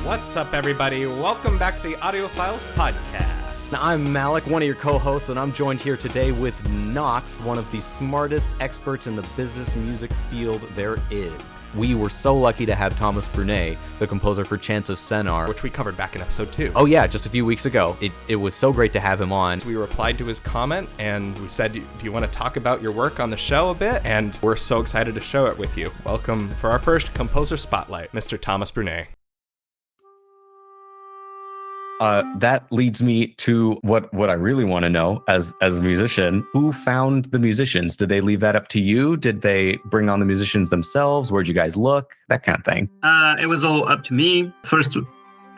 What's up, everybody? Welcome back to the Audiophiles Podcast. I'm Malik, one of your co-hosts, and I'm joined here today with Knox, one of the smartest experts in the business music field there is. We were so lucky to have Thomas Brunet, the composer for Chants of Sennaar, Which we covered back in episode 2. Oh yeah, just a few weeks ago. It was so great to have him on. We replied to his comment and we said, do you want to talk about your work on the show a bit? And we're so excited to show it with you. Welcome for our first Composer Spotlight, Mr. Thomas Brunet. That leads me to what I really want to know as a musician. Who found the musicians? Did they leave that up to you? Did they bring on the musicians themselves? Where'd you guys look? That kind of thing. It was all up to me. First,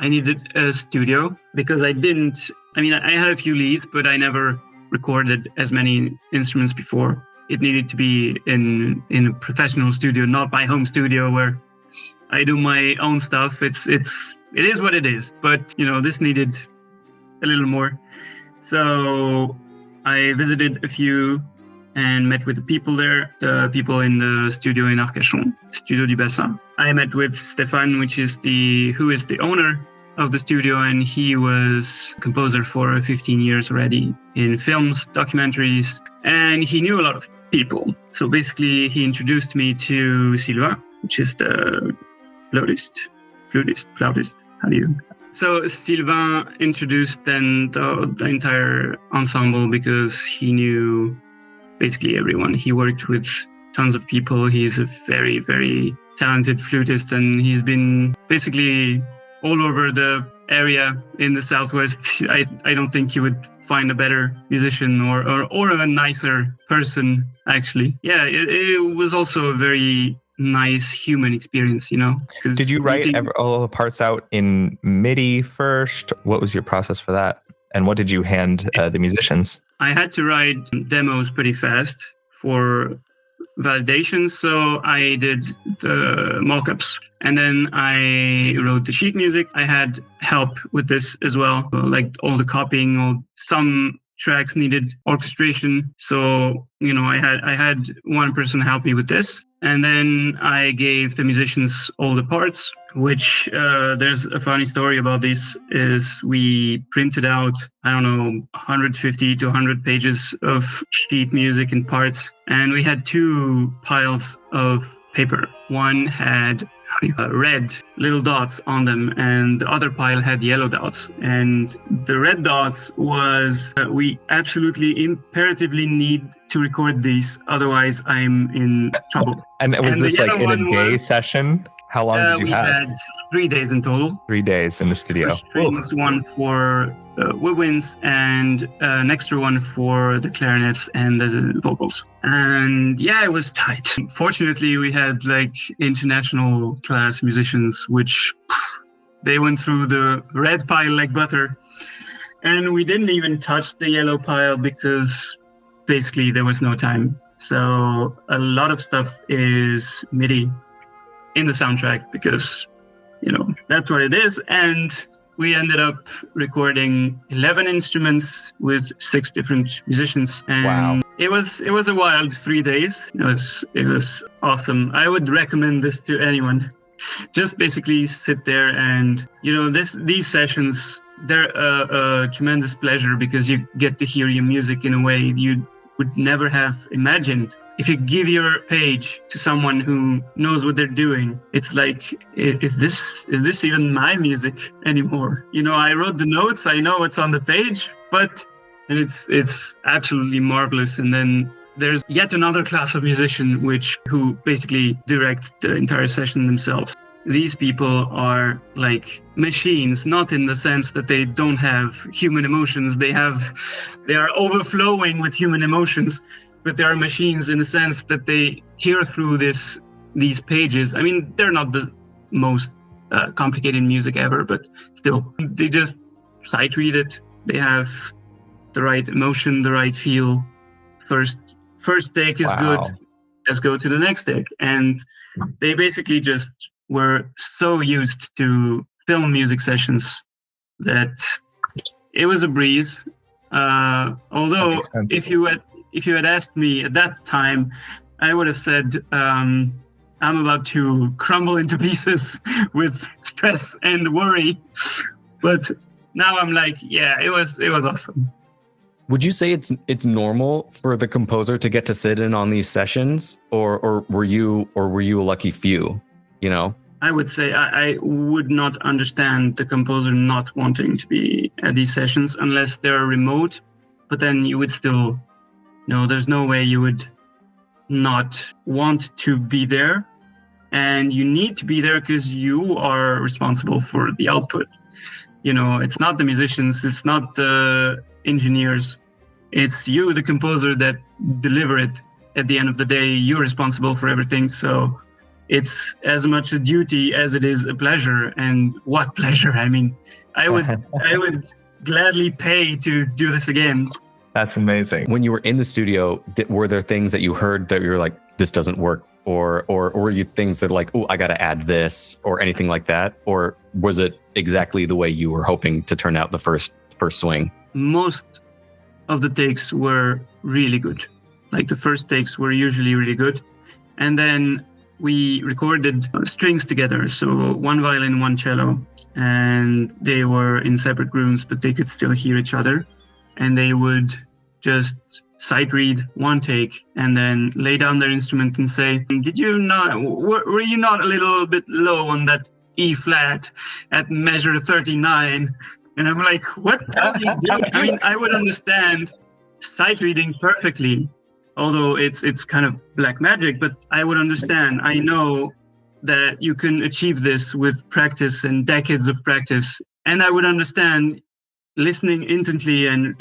I needed a studio because I had a few leads, but I never recorded as many instruments before. It needed to be in a professional studio, not my home studio where I do my own stuff. It is what it is, but this needed a little more. So I visited a few and met with the people there, the people in the studio in Arcachon, Studio du Bassin. I met with Stéphane, who is the owner of the studio, and he was composer for 15 years already in films, documentaries, and he knew a lot of people. So basically he introduced me to Sylvain, which is the flautist. So Sylvain introduced then the entire ensemble because he knew basically everyone. He worked with tons of people. He's a very, very talented flutist, and he's been basically all over the area in the Southwest. I don't think you would find a better musician or a nicer person, actually. Yeah, it was also a very nice human experience, Did you write all the parts out in MIDI first? What was your process for that? And what did you hand the musicians? I had to write demos pretty fast for validation, so I did the mock-ups. And then I wrote the sheet music. I had help with this as well, like all the copying, some tracks needed orchestration. So, I had one person help me with this. And then I gave the musicians all the parts, which there's a funny story about this, is we printed out, 150 to 100 pages of sheet music and parts. And we had 2 piles of paper. One had red little dots on them, and the other pile had yellow dots. And the red dots was we absolutely imperatively need to record these, otherwise I'm in trouble. And was this like in a day session? How long did you have? We had 3 days in total. 3 days in the studio. Strings, one for woodwinds, and an extra one for the clarinets and the vocals. And yeah, it was tight. Fortunately, we had international class musicians, which they went through the red pile like butter. And we didn't even touch the yellow pile because basically there was no time. So a lot of stuff is MIDI in the soundtrack because, that's what it is. And we ended up recording 11 instruments with 6 different musicians. And wow. It was a wild 3 days. It was awesome. I would recommend this to anyone. Just basically sit there and, these sessions, they're a tremendous pleasure because you get to hear your music in a way you would never have imagined. If you give your page to someone who knows what they're doing, it's like, is this even my music anymore? I wrote the notes, I know what's on the page, and it's absolutely marvelous. And then there's yet another class of musician who basically direct the entire session themselves. These people are like machines, not in the sense that they don't have human emotions. They are overflowing with human emotions, but they are machines in the sense that they hear through these pages. I mean, they're not the most complicated music ever, but still, they just sight read it. They have the right emotion, the right feel. First take is good. Let's go to the next take. And they basically just were so used to film music sessions that it was a breeze. Although if you had asked me at that time, I would have said I'm about to crumble into pieces with stress and worry. But now I'm like, yeah, it was awesome. Would you say it's normal for the composer to get to sit in on these sessions, or were you a lucky few? You know, I would say I would not understand the composer not wanting to be at these sessions unless they're remote. But then you would still, there's no way you would not want to be there, and you need to be there because you are responsible for the output. It's not the musicians, it's not the engineers, it's you, the composer, that deliver it. At the end of the day, you're responsible for everything. So it's as much a duty as it is a pleasure. And what pleasure! I mean, I would gladly pay to do this again. That's amazing. When you were in the studio, were there things that you heard that you were like, this doesn't work? Or were you things that like, oh, I got to add this or anything like that? Or was it exactly the way you were hoping to turn out the first swing? Most of the takes were really good. Like the first takes were usually really good. And then we recorded strings together. So one violin, one cello, and they were in separate rooms, but they could still hear each other. And they would just sight read one take and then lay down their instrument and say, did you not, were you not a little bit low on that E flat at measure 39? And I'm like, what are you doing? I mean, I would understand sight reading perfectly, although it's kind of black magic, but I would understand. I know that you can achieve this with practice and decades of practice. And I would understand listening intently and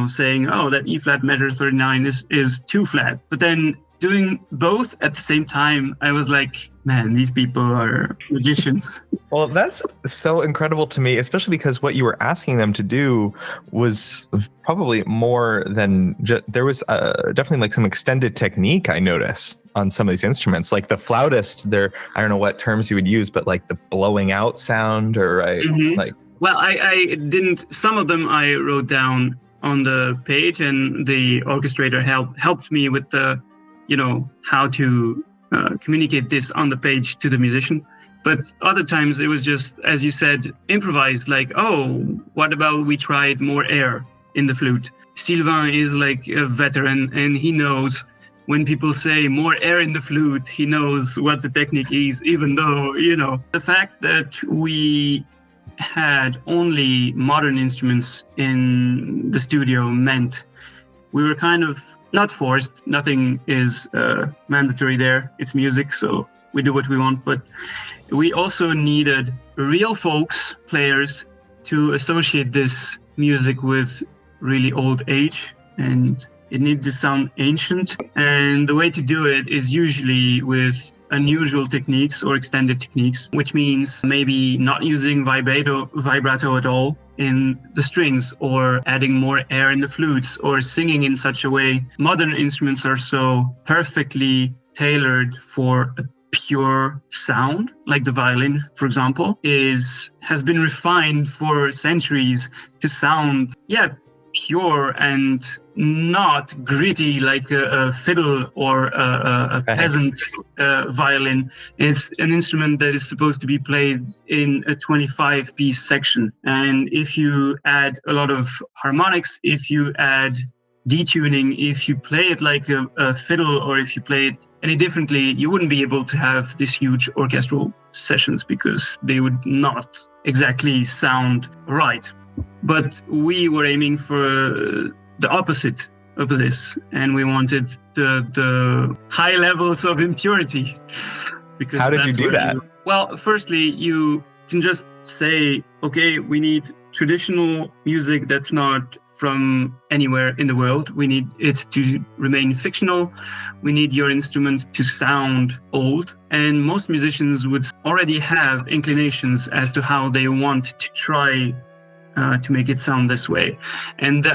saying, oh, that E flat measure 39 is too flat. But then doing both at the same time, I was like, man, these people are magicians. Well, that's so incredible to me, especially because what you were asking them to do was probably more than there was definitely like some extended technique I noticed on some of these instruments. Like the flautist, I don't know what terms you would use, but like the blowing out sound Well, I didn't. Some of them I wrote down on the page, and the orchestrator helped me with the, how to communicate this on the page to the musician. But other times it was just, as you said, improvised. Like, oh, what about we tried more air in the flute? Sylvain is like a veteran, and he knows when people say more air in the flute, he knows what the technique is. Even though the fact that we had only modern instruments in the studio meant we were kind of not forced. Nothing is mandatory there. It's music, so we do what we want. But we also needed real folks, players, to associate this music with really old age, and it needed to sound ancient. And the way to do it is usually with unusual techniques or extended techniques, which means maybe not using vibrato at all in the strings, or adding more air in the flutes, or singing in such a way. Modern instruments are so perfectly tailored for a pure sound, like the violin, for example, has been refined for centuries to sound, pure and not gritty like a fiddle or a peasant violin. It's an instrument that is supposed to be played in a 25-piece section. And if you add a lot of harmonics, if you add detuning, if you play it like a fiddle, or if you play it any differently, you wouldn't be able to have these huge orchestral sessions because they would not exactly sound right. But we were aiming for the opposite of this, and we wanted the high levels of impurity. Because how did you do that? Well, firstly, you can just say, okay, we need traditional music that's not from anywhere in the world. We need it to remain fictional. We need your instrument to sound old. And most musicians would already have inclinations as to how they want to try to make it sound this way. And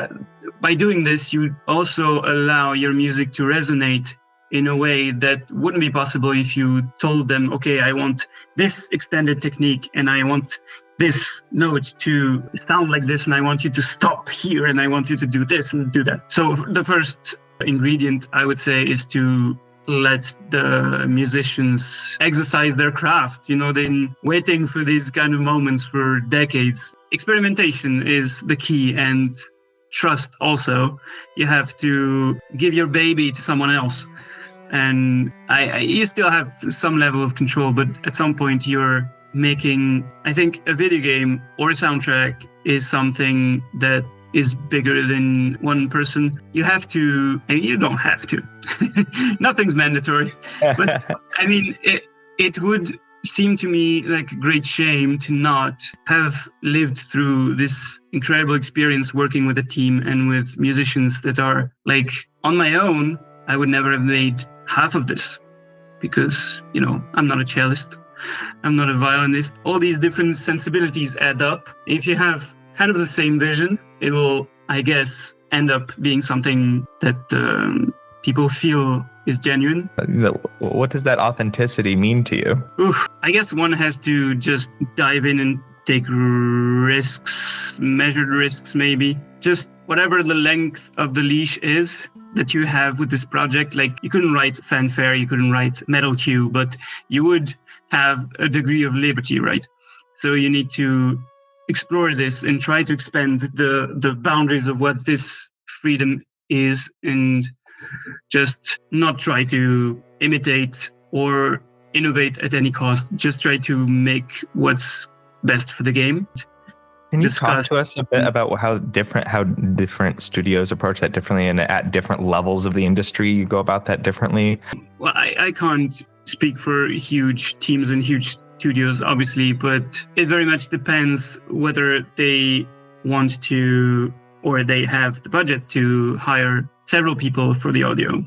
by doing this, you also allow your music to resonate in a way that wouldn't be possible if you told them, okay, I want this extended technique, and I want this note to sound like this, and I want you to stop here, and I want you to do this and do that. So the first ingredient, I would say, is to let the musicians exercise their craft. They've been waiting for these kind of moments for decades. Experimentation is the key, and trust also. You have to give your baby to someone else. And you still have some level of control, but at some point you're making, I think, a video game or a soundtrack is something that is bigger than one person. You have to, and you don't have to. Nothing's mandatory. But I mean, it would seem to me like a great shame to not have lived through this incredible experience working with a team and with musicians that are like, on my own, I would never have made half of this because, I'm not a cellist. I'm not a violinist. All these different sensibilities add up. If you have kind of the same vision, it will, I guess, end up being something that people feel is genuine. What does that authenticity mean to you? I guess one has to just dive in and take risks, measured risks maybe. Just whatever the length of the leash is that you have with this project. Like, you couldn't write fanfare, you couldn't write metal cue, but you would have a degree of liberty, right? So you need to explore this and try to expand the boundaries of what this freedom is, and just not try to imitate or innovate at any cost. Just try to make what's best for the game. Can you talk to us a bit about how different studios approach that differently, and at different levels of the industry you go about that differently? Well, I can't speak for huge teams and huge studios, obviously, but it very much depends whether they want to or they have the budget to hire several people for the audio.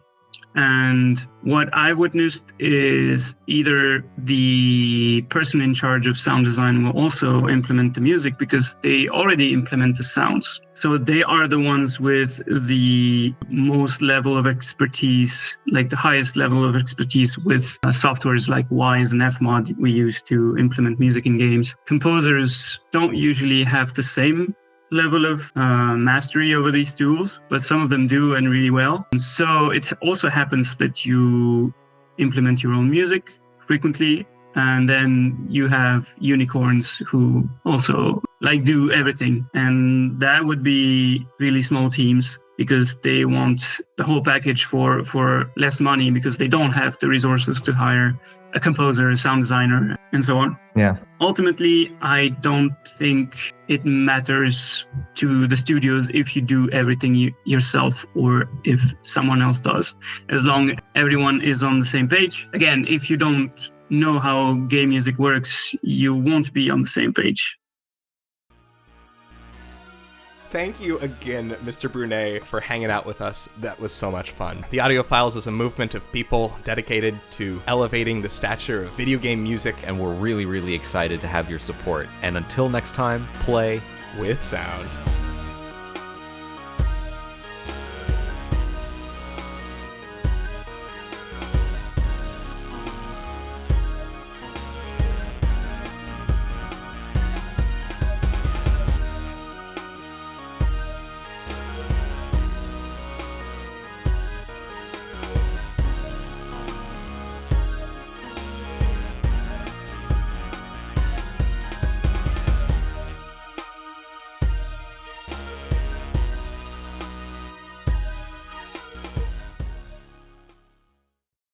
And what I've witnessed is either the person in charge of sound design will also implement the music because they already implement the sounds. So they are the ones with the most level of expertise, like the highest level of expertise with softwares like Wise and Fmod we use to implement music in games. Composers don't usually have the same level of mastery over these tools, but some of them do, and really well. So it also happens that you implement your own music frequently, and then you have unicorns who also do everything. And that would be really small teams because they want the whole package for less money because they don't have the resources to hire a composer, a sound designer, and so on. Yeah. Ultimately, I don't think it matters to the studios if you do everything yourself or if someone else does, as long as everyone is on the same page. Again, if you don't know how game music works, you won't be on the same page. Thank you again, Mr. Brunet, for hanging out with us. That was so much fun. The Audiophiles is a movement of people dedicated to elevating the stature of video game music. And we're really, really excited to have your support. And until next time, play with sound.